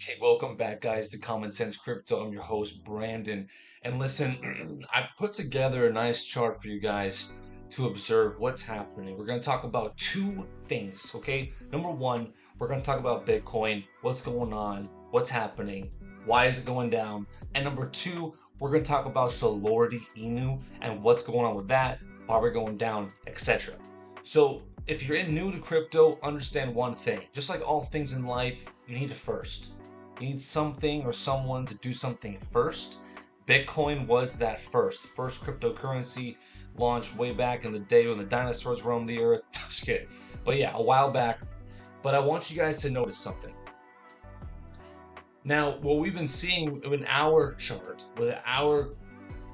Hey, welcome back, guys, to Common Sense Crypto. I'm your host, Brandon. And listen, I put together a nice chart for you guys to observe what's happening. We're going to talk about two things, okay? Number one, we're going to talk about Bitcoin, what's going on, what's happening, why is it going down? And number two, we're going to talk about Solidity Inu and what's going on with that, why we're going down, etc. So, if you're new to crypto, understand one thing. Just like all things in life, you need a first. You need something or someone to do something first. Bitcoin was that first. The first cryptocurrency launched way back in the day when the dinosaurs roamed the earth. Just kidding. But yeah, a while back. But I want you guys to notice something. Now, what we've been seeing in our chart, with our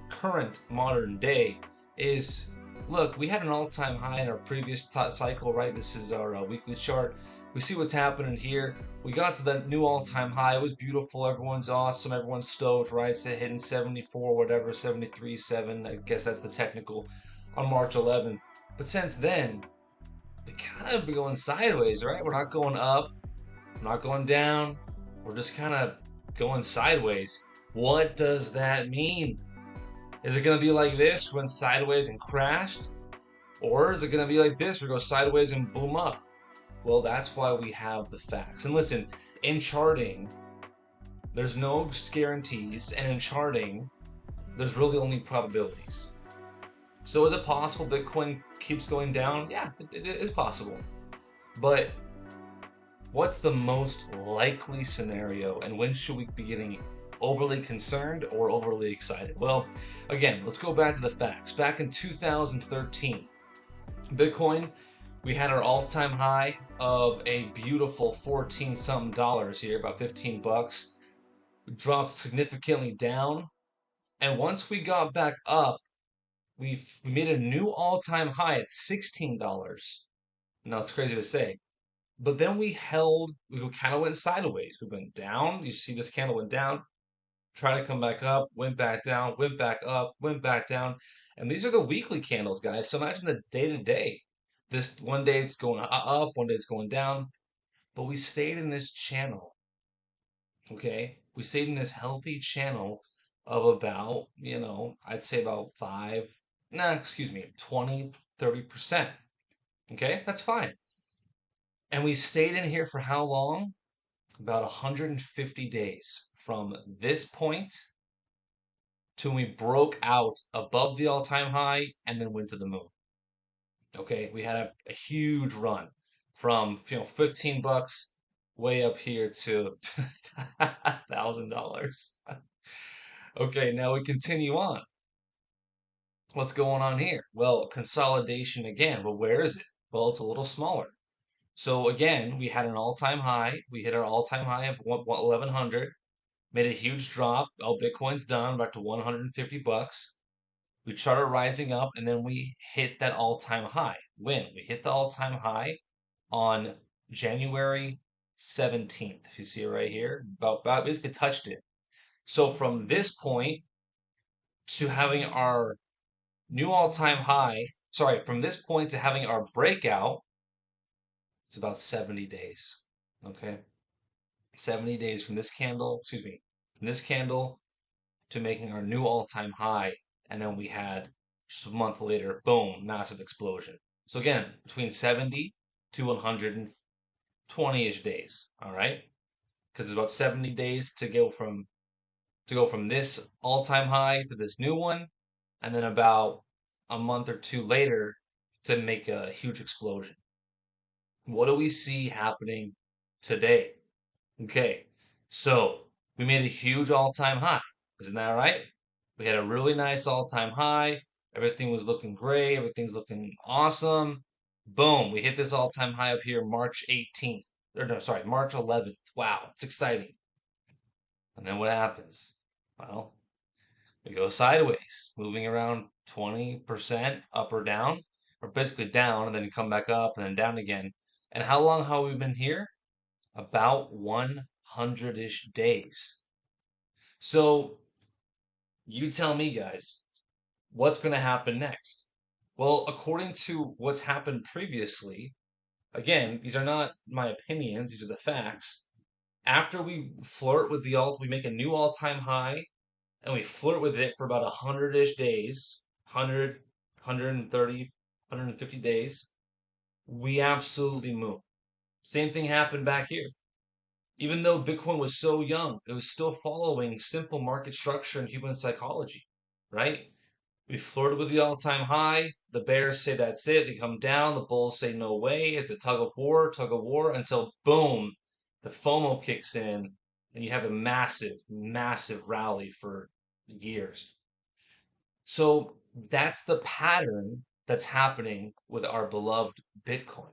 current modern day, is look, we had an all-time high in our previous cycle, right? This is our weekly chart. We see what's happening here. We got to the new all-time high. It was beautiful. Everyone's awesome. Everyone's stoked, right? It's hitting 74, whatever, 73.7. I guess that's the technical on March 11th. But since then, we kind of been going sideways, right? We're not going up. We're not going down. We're just kind of going sideways. What does that mean? Is it going to be like this, went sideways and crashed? Or is it going to be like this, where it goes sideways and boom up? Well, that's why we have the facts. And listen, in charting, there's no guarantees, and in charting, there's really only probabilities. So is it possible Bitcoin keeps going down? Yeah, it is possible. But what's the most likely scenario, and when should we be getting overly concerned or overly excited? Well, again, let's go back to the facts. Back in 2013, Bitcoin, we had our all-time high of a beautiful 14 something dollars here, about 15 bucks. We dropped significantly down, and once we got back up, we made a new all-time high at $16. Now it's crazy to say, but then we kind of went sideways. We went down. You see this candle went down, try to come back up, went back down, went back up, went back down. And these are the weekly candles, guys. So imagine the day to day. This one day it's going up, one day it's going down. But we stayed in this channel, okay? We stayed in this healthy channel of about, I'd say about 20, 30%. Okay? That's fine. And we stayed in here for how long? About 150 days from this point till we broke out above the all-time high and then went to the moon. Okay, we had a huge run from 15 bucks way up here to $1,000. Okay, now we continue on. What's going on here? Well, consolidation again. Well, where is it? Well, it's a little smaller. So again, we had an all-time high. We hit our all-time high of 1100. Made a huge drop. Oh, Bitcoin's done, back to 150 bucks. We started rising up, and then we hit that all-time high. When? We hit the all-time high on January 17th. If you see it right here, about basically touched it. So from this point to having our new all-time high, sorry, from this point to having our breakout, it's about 70 days. Okay? 70 days from this candle, from this candle to making our new all-time high, and then we had just a month later, boom, massive explosion. So again, between 70 to 120-ish days, all right? Because it's about 70 days to go from this all-time high to this new one, and then about a month or two later to make a huge explosion. What do we see happening today? Okay, so we made a huge all-time high. Isn't that right? We had a really nice all-time high. Everything was looking great. Everything's looking awesome. Boom, we hit this all-time high up here March 18th. Or no, sorry, March 11th. Wow, it's exciting. And then what happens? Well, we go sideways, moving around 20% up or down, or basically down, and then you come back up and then down again. And how long have we been here? About 100-ish days. So you tell me, guys, what's going to happen next? Well, according to what's happened previously, again, these are not my opinions, these are the facts. After we flirt with the alt, we make a new all-time high and we flirt with it for about 100-ish days, 100, 130, 150 days. We absolutely move. Same thing happened back here. Even though Bitcoin was so young, it was still following simple market structure and human psychology, right? We flirted with the all-time high. The bears say that's it. They come down. The bulls say no way. It's a tug of war until boom, the FOMO kicks in and you have a massive, massive rally for years. So that's the pattern that's happening with our beloved Bitcoin.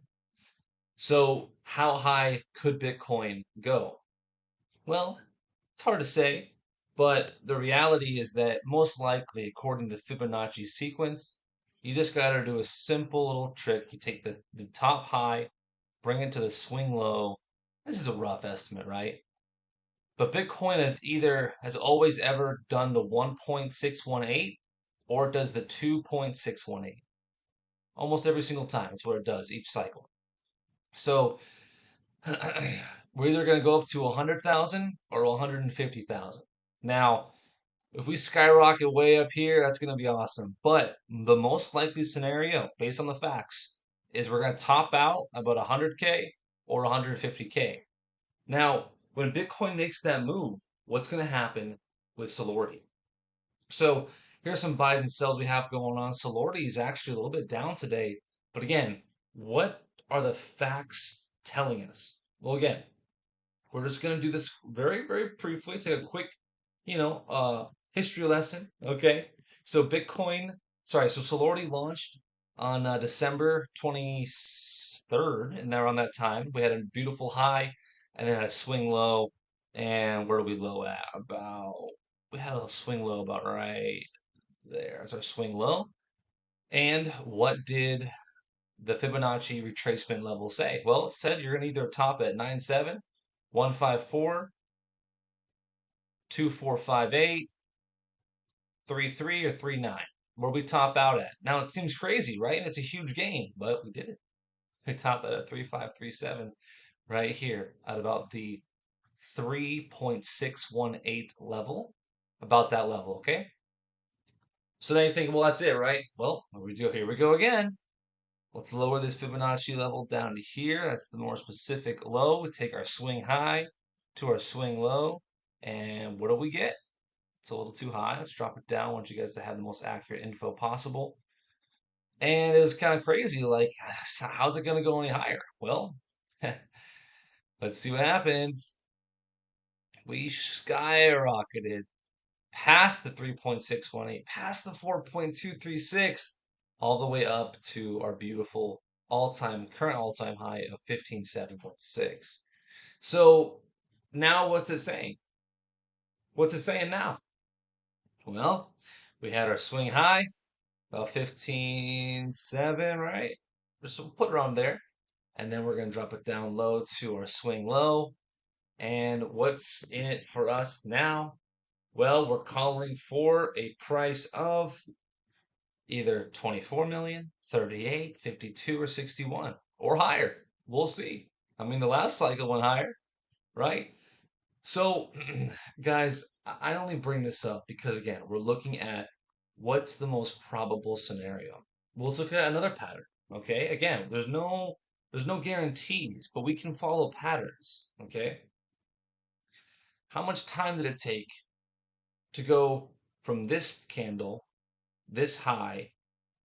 So how high could Bitcoin go? Well, it's hard to say, but the reality is that most likely, according to Fibonacci sequence, you just got to do a simple little trick. You take the top high, bring it to the swing low. This is a rough estimate, right? But Bitcoin has always ever done the 1.618 or it does the 2.618. Almost every single time. That's what it does each cycle. So we're either going to go up to 100,000 or 150,000. Now, if we skyrocket way up here, that's going to be awesome. But the most likely scenario, based on the facts, is we're going to top out about 100K or 150K. Now, when Bitcoin makes that move, what's going to happen with Solidity? So here's some buys and sells we have going on. Solidity is actually a little bit down today. But again, what are the facts telling us? Well, again, we're just going to do this very, very briefly, take a quick, history lesson. Okay. So Solidity launched on December 23rd, and around that time, we had a beautiful high and then had a swing low. And where do we low at? We had a swing low about right there. That's our swing low. And what did the Fibonacci retracement level say? Well, it said you're going to either top at 97, 154, 2458, 33, or 39. Where we top out at. Now it seems crazy, right? And it's a huge gain, but we did it. We topped that at 3537 right here at about the 3.618 level. About that level, okay? So then you think, well, that's it, right? Well, here we go again. Let's lower this Fibonacci level down to here. That's the more specific low. We take our swing high to our swing low. And what do we get? It's a little too high. Let's drop it down. I want you guys to have the most accurate info possible. And it was kind of crazy. Like, how's it going to go any higher? Well, let's see what happens. We skyrocketed past the 3.618, past the 4.236, all the way up to our beautiful current all-time high of 15.7.6. So now what's it saying? What's it saying now? Well, we had our swing high, about 15.7, right? So we'll put it on there. And then we're going to drop it down low to our swing low. And what's in it for us now? Well, we're calling for a price of either 24 million, 38, 52, or 61, or higher. We'll see. I mean, the last cycle went higher, right? So, guys, I only bring this up because, again, we're looking at what's the most probable scenario. Well, let's look at another pattern, okay? Again, there's no guarantees, but we can follow patterns, okay? How much time did it take to go from this candle, this high,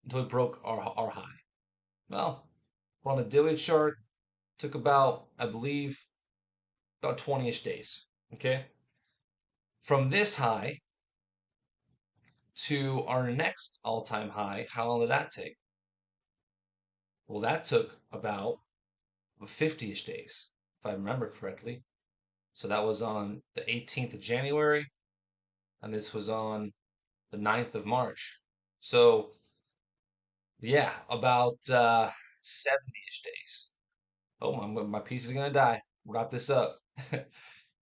until it broke our high? Well, we're on the daily chart. Took about, I believe, about 20-ish days. Okay. From this high to our next all-time high, how long did that take? Well, that took about 50-ish days, if I remember correctly. So that was on the 18th of January, and this was on the 9th of March. So yeah, about 70-ish days. Oh, my piece is gonna die. Wrap this up.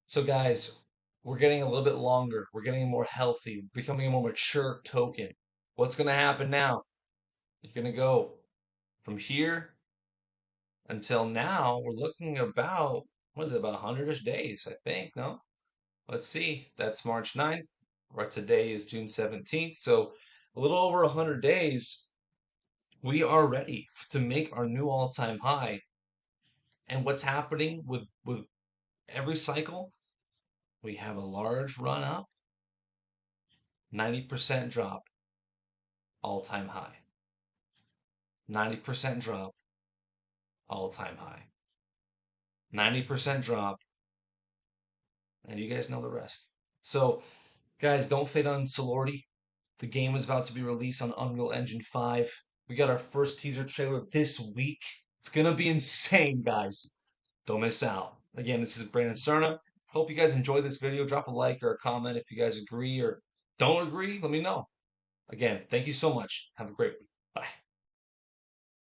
So guys, we're getting a little bit longer. We're getting more healthy, becoming a more mature token. What's gonna happen now? You're gonna go from here until now. We're looking about what is it, about 100-ish days, I think, no? Let's see. That's March 9th. Right, today is June 17th. So a little over 100 days, we are ready to make our new all-time high. And what's happening with every cycle? We have a large run up, 90% drop, all-time high. 90% drop, all-time high. 90% drop, and you guys know the rest. So, guys, don't fade on Solordi. The game is about to be released on Unreal Engine 5. We got our first teaser trailer this week. It's gonna be insane, guys. Don't miss out. Again, this is Brandon Cerna. Hope you guys enjoyed this video. Drop a like or a comment if you guys agree or don't agree. Let me know. Again, thank you so much. Have a great one. Bye.